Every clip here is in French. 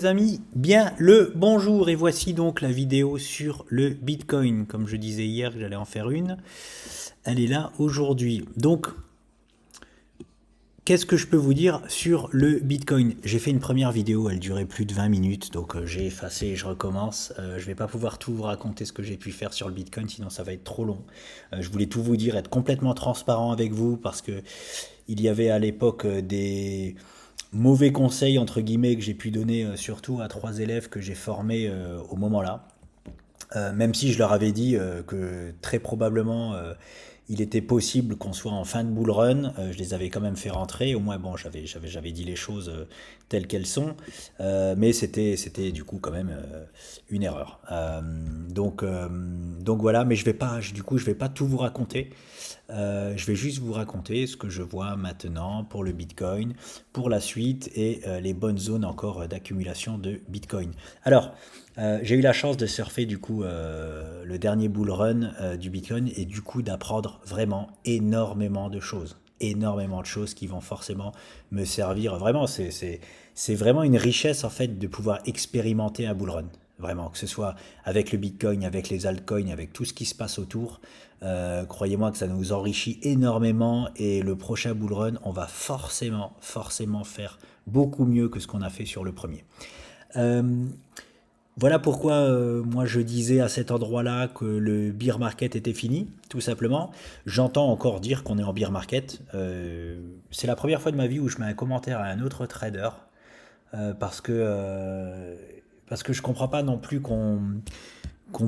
les amis, bien le bonjour et voici donc la vidéo sur le Bitcoin. Comme je disais hier que j'allais en faire une, elle est là aujourd'hui. Donc, qu'est-ce que je peux vous dire sur le Bitcoin? J'ai fait une première vidéo, elle durait plus de 20 minutes, donc j'ai effacé et je recommence. Je vais pas pouvoir tout vous raconter ce que j'ai pu faire sur le Bitcoin, sinon ça va être trop long. Je voulais tout vous dire, être complètement transparent avec vous, parce que il y avait à l'époque des mauvais conseils entre guillemets que j'ai pu donner surtout à 3 élèves que j'ai formés au moment-là. Même si je leur avais dit que très probablement il était possible qu'on soit en fin de bull run, je les avais quand même fait rentrer. Au moins, bon, j'avais dit les choses telles qu'elles sont, mais c'était du coup quand même une erreur. Donc voilà, mais je vais pas tout vous raconter. Je vais juste vous raconter ce que je vois maintenant pour le Bitcoin, pour la suite et les bonnes zones encore d'accumulation de Bitcoin. Alors, j'ai eu la chance de surfer du coup le dernier bull run du Bitcoin et du coup d'apprendre vraiment énormément de choses. Énormément de choses qui vont forcément me servir. Vraiment, c'est vraiment une richesse en fait de pouvoir expérimenter un bull run. Vraiment, que ce soit avec le Bitcoin, avec les altcoins, avec tout ce qui se passe autour. Croyez-moi que ça nous enrichit énormément et le prochain bull run, on va forcément faire beaucoup mieux que ce qu'on a fait sur le premier. Euh, voilà pourquoi moi je disais à cet endroit-là que le bear market était fini, tout simplement. J'entends encore dire qu'on est en bear market. C'est la première fois de ma vie où je mets un commentaire à un autre trader parce que je comprends pas non plus qu'on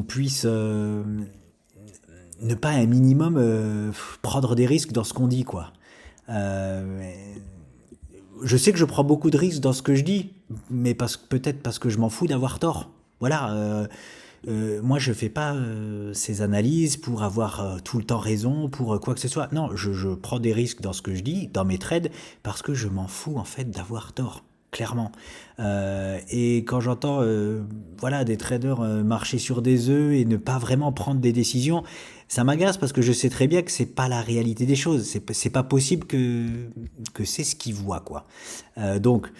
puisse ne pas un minimum prendre des risques dans ce qu'on dit, quoi. Euh, je sais que je prends beaucoup de risques dans ce que je dis, mais peut-être parce que je m'en fous d'avoir tort. Voilà. Moi, je fais pas ces analyses pour avoir tout le temps raison, pour quoi que ce soit. Non, je prends des risques dans ce que je dis, dans mes trades, parce que je m'en fous en fait d'avoir tort. Clairement. Et quand j'entends voilà, des traders marcher sur des œufs et ne pas vraiment prendre des décisions, ça m'agace parce que je sais très bien que c'est pas la réalité des choses. C'est pas possible que c'est ce qu'ils voient, quoi. Donc,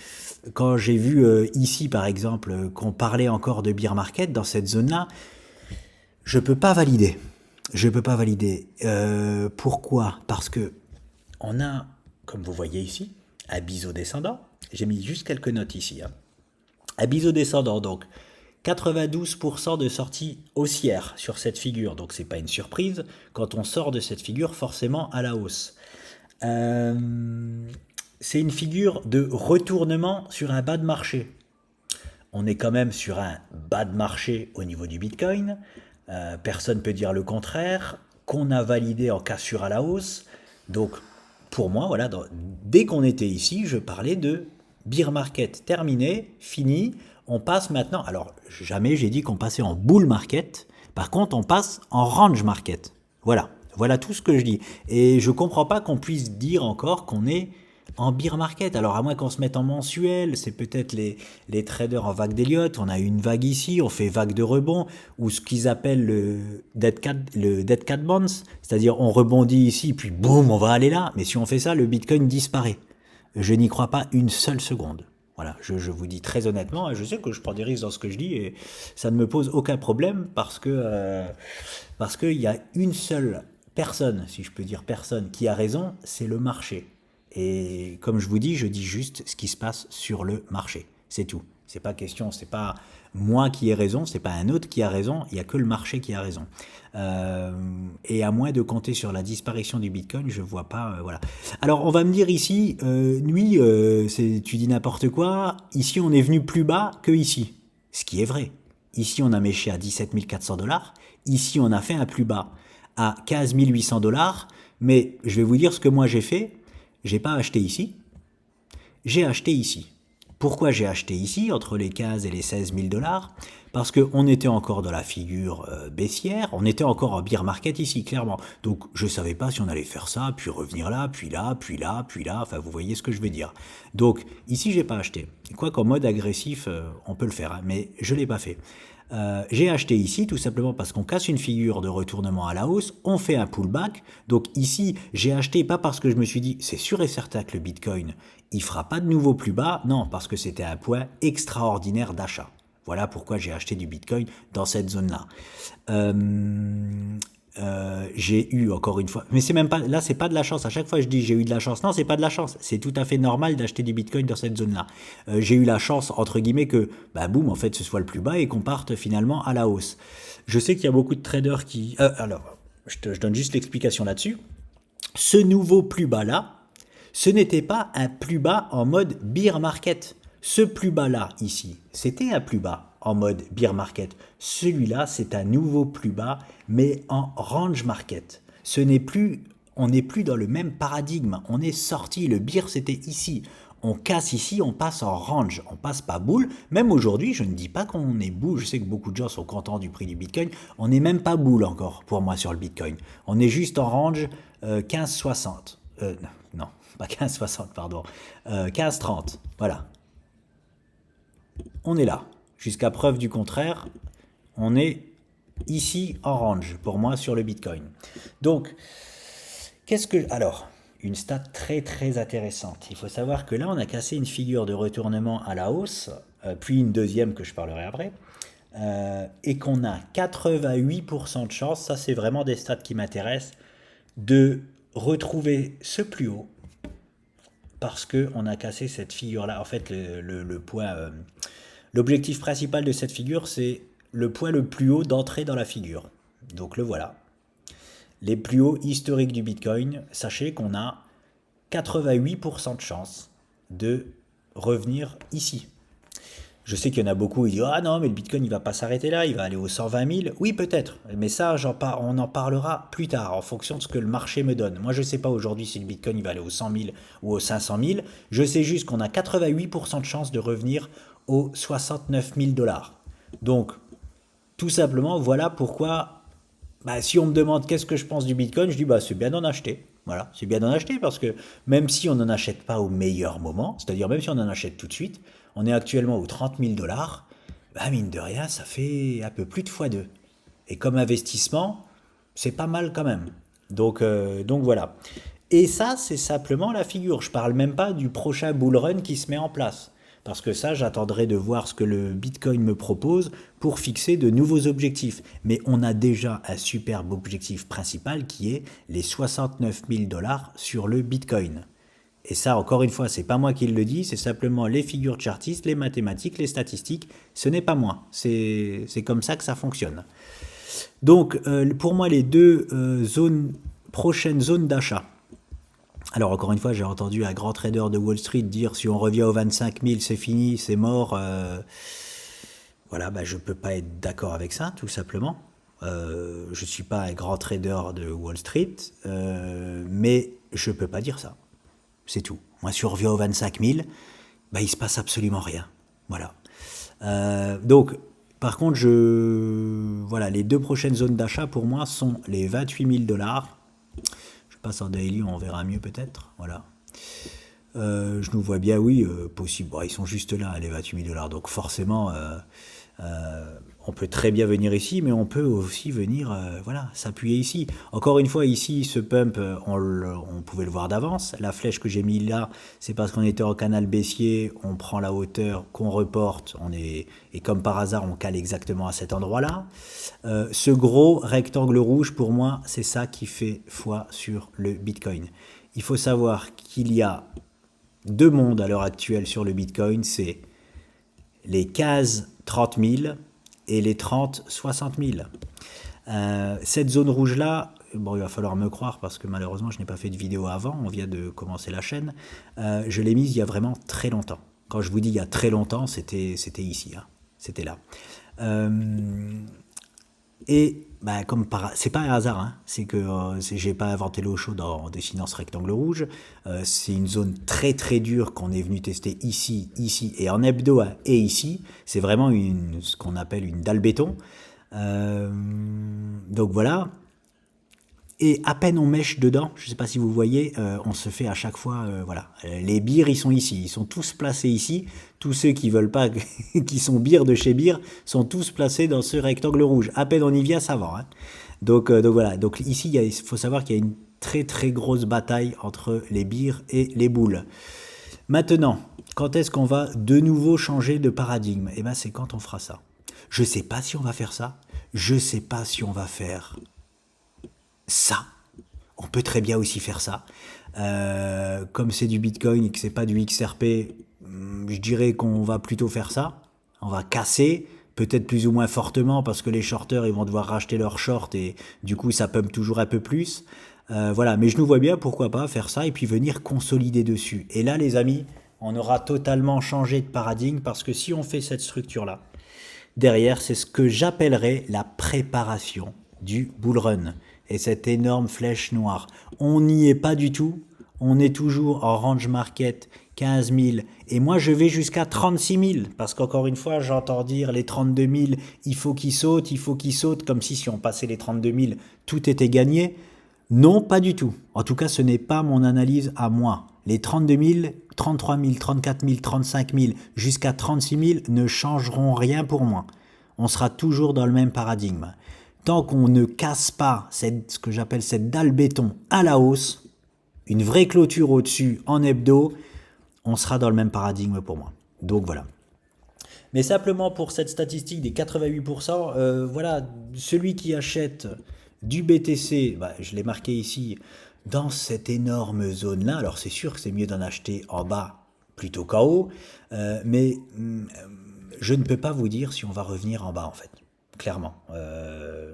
quand j'ai vu ici, par exemple, qu'on parlait encore de bear market dans cette zone-là, je peux pas valider. Je peux pas valider. Pourquoi? Parce que on a, comme vous voyez ici, un biseau descendant. J'ai mis juste quelques notes ici. Hein. Un biseau descendant, donc 92% de sortie haussière sur cette figure. Donc c'est pas une surprise. Quand on sort de cette figure, forcément à la hausse. C'est une figure de retournement sur un bas de marché. On est quand même sur un bas de marché au niveau du Bitcoin. Personne ne peut dire le contraire. Qu'on a validé en cassure à la hausse. Donc pour moi, voilà, dès qu'on était ici, je parlais de bear market terminé, fini. On passe maintenant. Alors, jamais j'ai dit qu'on passait en bull market. Par contre, on passe en range market. Voilà tout ce que je dis. Et je comprends pas qu'on puisse dire encore qu'on est en bear market. Alors, à moins qu'on se mette en mensuel, c'est peut-être les traders en vague d'Elliott. On a une vague ici, on fait vague de rebond, ou ce qu'ils appellent le dead cat bounce, c'est-à-dire on rebondit ici, puis boum, on va aller là. Mais si on fait ça, le Bitcoin disparaît. Je n'y crois pas une seule seconde. Voilà, je vous dis très honnêtement, je sais que je prends des risques dans ce que je dis et ça ne me pose aucun problème parce qu'il y a une seule personne, si je peux dire personne, qui a raison, c'est le marché. Et comme je vous dis, je dis juste ce qui se passe sur le marché. C'est tout. C'est pas question, c'est pas moi qui ai raison, c'est pas un autre qui a raison, il y a que le marché qui a raison. Et à moins de compter sur la disparition du Bitcoin, je vois pas. Voilà. Alors on va me dire ici, nuit, tu dis n'importe quoi. Ici on est venu plus bas que ici, ce qui est vrai. Ici on a méché à 17 400 $. Ici on a fait un plus bas à 15 800 $. Mais je vais vous dire ce que moi j'ai fait. J'ai pas acheté ici, j'ai acheté ici. Pourquoi j'ai acheté ici, entre les 15 et les 16 000 $? Parce qu'on était encore dans la figure baissière, on était encore en bear market ici, clairement. Donc je ne savais pas si on allait faire ça, puis revenir là, puis là, puis là, puis là, enfin vous voyez ce que je veux dire. Donc ici j'ai pas acheté. Quoi qu'en mode agressif, on peut le faire, hein, mais je l'ai pas fait. J'ai acheté ici tout simplement parce qu'on casse une figure de retournement à la hausse, on fait un pullback. Donc ici, j'ai acheté pas parce que je me suis dit c'est sûr et certain que le Bitcoin il fera pas de nouveau plus bas, non, parce que c'était un point extraordinaire d'achat. Voilà pourquoi j'ai acheté du Bitcoin dans cette zone-là. J'ai eu encore une fois, mais c'est même pas là, c'est pas de la chance. À chaque fois, je dis j'ai eu de la chance. Non, c'est pas de la chance. C'est tout à fait normal d'acheter du Bitcoin dans cette zone-là. J'ai eu la chance entre guillemets que, bah boum, en fait, ce soit le plus bas et qu'on parte finalement à la hausse. Je sais qu'il y a beaucoup de traders qui, alors, je donne juste l'explication là-dessus. Ce nouveau plus bas là, ce n'était pas un plus bas en mode bear market. Ce plus bas là, ici, c'était un plus bas en mode bear market. Celui-là, c'est un nouveau plus bas, mais en range market. On n'est plus dans le même paradigme. On est sorti, le bear c'était ici. On casse ici, on passe en range, on passe pas boule. Même aujourd'hui, je ne dis pas qu'on est boule. Je sais que beaucoup de gens sont contents du prix du Bitcoin. On n'est même pas boule encore pour moi sur le Bitcoin. On est juste en range 15,60. Non, pas 15,60, pardon. 15,30. Voilà. On est là. Jusqu'à preuve du contraire, on est ici en range pour moi sur le Bitcoin. Donc, alors, une stat très très intéressante. Il faut savoir que là, on a cassé une figure de retournement à la hausse, puis une deuxième que je parlerai après, et qu'on a 88% de chance, ça c'est vraiment des stats qui m'intéressent, de retrouver ce plus haut, parce qu'on a cassé cette figure-là. En fait, le point, l'objectif principal de cette figure, c'est le point le plus haut d'entrée dans la figure. Donc le voilà. Les plus hauts historiques du Bitcoin, sachez qu'on a 88% de chance de revenir ici. Je sais qu'il y en a beaucoup qui disent ah non mais le Bitcoin il va pas s'arrêter là, il va aller aux 120 000. Oui peut-être, mais ça on en parlera plus tard en fonction de ce que le marché me donne. Moi je sais pas aujourd'hui si le Bitcoin il va aller aux 100 000 ou aux 500 000. Je sais juste qu'on a 88% de chance de revenir aux 69 000 dollars. Donc tout simplement voilà pourquoi si on me demande qu'est-ce que je pense du Bitcoin, je dis c'est bien d'en acheter. Voilà, c'est bien d'en acheter parce que même si on n'en achète pas au meilleur moment, c'est-à-dire même si on en achète tout de suite, on est actuellement aux 30 000 dollars, mine de rien, ça fait un peu plus de x2. Et comme investissement, c'est pas mal quand même. Donc voilà. Et ça, c'est simplement la figure. Je parle même pas du prochain bull run qui se met en place. Parce que ça, j'attendrai de voir ce que le Bitcoin me propose pour fixer de nouveaux objectifs. Mais on a déjà un superbe objectif principal qui est les 69 000 dollars sur le Bitcoin. Et ça, encore une fois, c'est pas moi qui le dis, c'est simplement les figures chartistes, les mathématiques, les statistiques. Ce n'est pas moi. C'est comme ça que ça fonctionne. Donc, pour moi, les deux prochaines zones d'achat. Alors encore une fois, j'ai entendu un grand trader de Wall Street dire si on revient aux 25 000, c'est fini, c'est mort. Voilà, je ne peux pas être d'accord avec ça, tout simplement. Je ne suis pas un grand trader de Wall Street, mais je ne peux pas dire ça. C'est tout. Moi, si on revient aux 25 000, il ne se passe absolument rien. Voilà. Donc, par contre, voilà, les deux prochaines zones d'achat pour moi sont les 28 000 dollars. Passe en daily, on verra mieux peut-être. Voilà. Je nous vois bien, oui, possible. Ils sont juste là, les 28 000 dollars. Donc forcément, on peut très bien venir ici, mais on peut aussi venir s'appuyer ici. Encore une fois, ici, ce pump, on pouvait le voir d'avance. La flèche que j'ai mis là, c'est parce qu'on était en canal baissier, on prend la hauteur, qu'on reporte, et comme par hasard, on cale exactement à cet endroit-là. Ce gros rectangle rouge, pour moi, c'est ça qui fait foi sur le Bitcoin. Il faut savoir qu'il y a deux mondes à l'heure actuelle sur le Bitcoin, c'est les 15-30 000 et les 30-60 000. Cette zone rouge-là, il va falloir me croire parce que malheureusement, je n'ai pas fait de vidéo avant, on vient de commencer la chaîne. Je l'ai mise il y a vraiment très longtemps. Quand je vous dis il y a très longtemps, c'était ici, c'était là. Et c'est pas un hasard, c'est que j'ai pas inventé l'eau chaude en dessinant ce rectangle rouge. C'est une zone très très dure qu'on est venu tester ici, et en hebdo et ici. C'est vraiment ce qu'on appelle une dalle béton. Donc voilà. et à peine on mèche dedans, je ne sais pas si vous voyez, on se fait à chaque fois, voilà, les beers ils sont ici, ils sont tous placés ici, tous ceux qui veulent pas, qui sont beers de chez beer, sont tous placés dans ce rectangle rouge, à peine on y vient, ça va, hein. Donc voilà, donc ici il faut savoir qu'il y a une très très grosse bataille entre les beers et les boules. Maintenant, quand est-ce qu'on va de nouveau changer de paradigme? Eh bien c'est quand on fera ça. Je ne sais pas si on va faire ça, je ne sais pas si on va faire ça. On peut très bien aussi faire ça. Comme c'est du Bitcoin et que c'est pas du XRP, je dirais qu'on va plutôt faire ça. On va casser, peut-être plus ou moins fortement parce que les shorteurs ils vont devoir racheter leurs shorts et du coup ça pump toujours un peu plus. Voilà, mais je nous vois bien, pourquoi pas faire ça et puis venir consolider dessus. Et là les amis, on aura totalement changé de paradigme parce que si on fait cette structure-là, derrière c'est ce que j'appellerais la préparation du bull run. Et cette énorme flèche noire. On n'y est pas du tout. On est toujours en range market 15 000. Et moi, je vais jusqu'à 36 000. Parce qu'encore une fois, j'entends dire les 32 000, il faut qu'ils sautent, comme si on passait les 32 000, tout était gagné. Non, pas du tout. En tout cas, ce n'est pas mon analyse à moi. Les 32 000, 33 000, 34 000, 35 000, jusqu'à 36 000 ne changeront rien pour moi. On sera toujours dans le même paradigme. Tant qu'on ne casse pas ce que j'appelle cette dalle béton à la hausse, une vraie clôture au-dessus en hebdo, on sera dans le même paradigme pour moi. Donc voilà. Mais simplement pour cette statistique des 88%, voilà, celui qui achète du BTC, je l'ai marqué ici, dans cette énorme zone-là, alors c'est sûr que c'est mieux d'en acheter en bas plutôt qu'en haut, mais je ne peux pas vous dire si on va revenir en bas en fait. Clairement,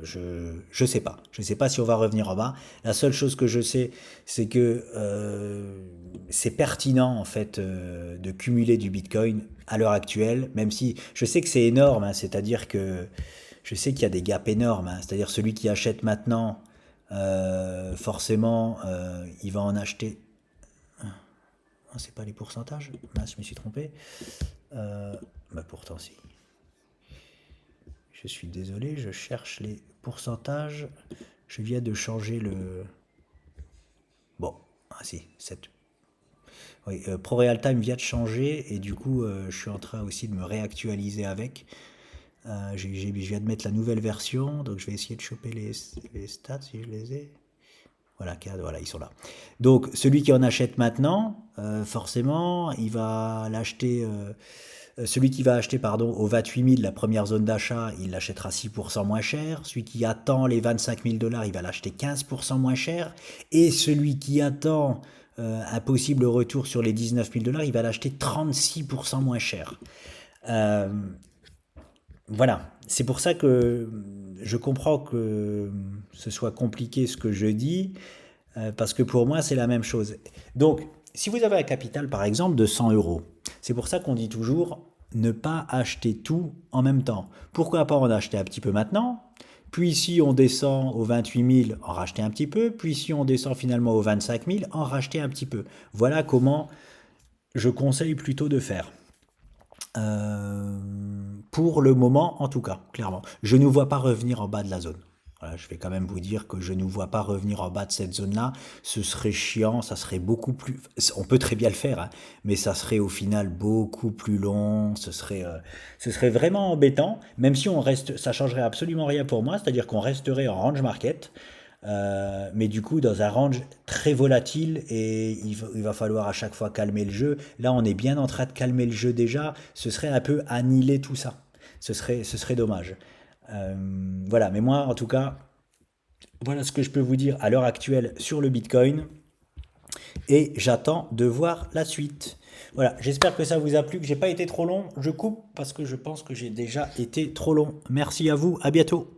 je sais pas. Je sais pas si on va revenir en bas. La seule chose que je sais, c'est que c'est pertinent en fait de cumuler du Bitcoin à l'heure actuelle, même si je sais que c'est énorme. Hein, c'est-à-dire que je sais qu'il y a des gaps énormes. Hein, c'est-à-dire celui qui achète maintenant, forcément, il va en acheter. Ah, c'est pas les pourcentages. Mince, je me suis trompé. Pourtant si. Je suis désolé, je cherche les pourcentages. Je viens de changer le... Bon, si, 7. Oui, ProRealTime vient de changer et du coup, je suis en train aussi de me réactualiser avec. Je viens de mettre la nouvelle version, donc je vais essayer de choper les stats si je les ai. Voilà, voilà, ils sont là. Donc, celui qui en achète maintenant, forcément, il va l'acheter... celui qui va acheter au 28 000, la première zone d'achat, il l'achètera 6% moins cher. Celui qui attend les 25 000 $, il va l'acheter 15% moins cher. Et celui qui attend un possible retour sur les 19 000 $, il va l'acheter 36% moins cher. Voilà, c'est pour ça que je comprends que ce soit compliqué ce que je dis, parce que pour moi c'est la même chose. Donc, si vous avez un capital par exemple de 100 €, c'est pour ça qu'on dit toujours ne pas acheter tout en même temps. Pourquoi pas en acheter un petit peu maintenant, puis si on descend aux 28 000, en racheter un petit peu, puis si on descend finalement aux 25 000, en racheter un petit peu. Voilà comment je conseille plutôt de faire. Pour le moment en tout cas, clairement. Je ne vois pas revenir en bas de la zone. Voilà, je vais quand même vous dire que je ne vois pas revenir en bas de cette zone-là. Ce serait chiant, ça serait beaucoup plus... On peut très bien le faire, hein, mais ça serait au final beaucoup plus long. Ce serait vraiment embêtant, même si on reste... Ça changerait absolument rien pour moi, c'est-à-dire qu'on resterait en range market, mais du coup dans un range très volatile et il va falloir à chaque fois calmer le jeu. Là, on est bien en train de calmer le jeu déjà. Ce serait un peu annihiler tout ça. Ce serait dommage. Voilà, mais moi en tout cas, voilà ce que je peux vous dire à l'heure actuelle sur le Bitcoin et j'attends de voir la suite. Voilà, j'espère que ça vous a plu, que j'ai pas été trop long. Je coupe parce que je pense que j'ai déjà été trop long. Merci à vous, à bientôt.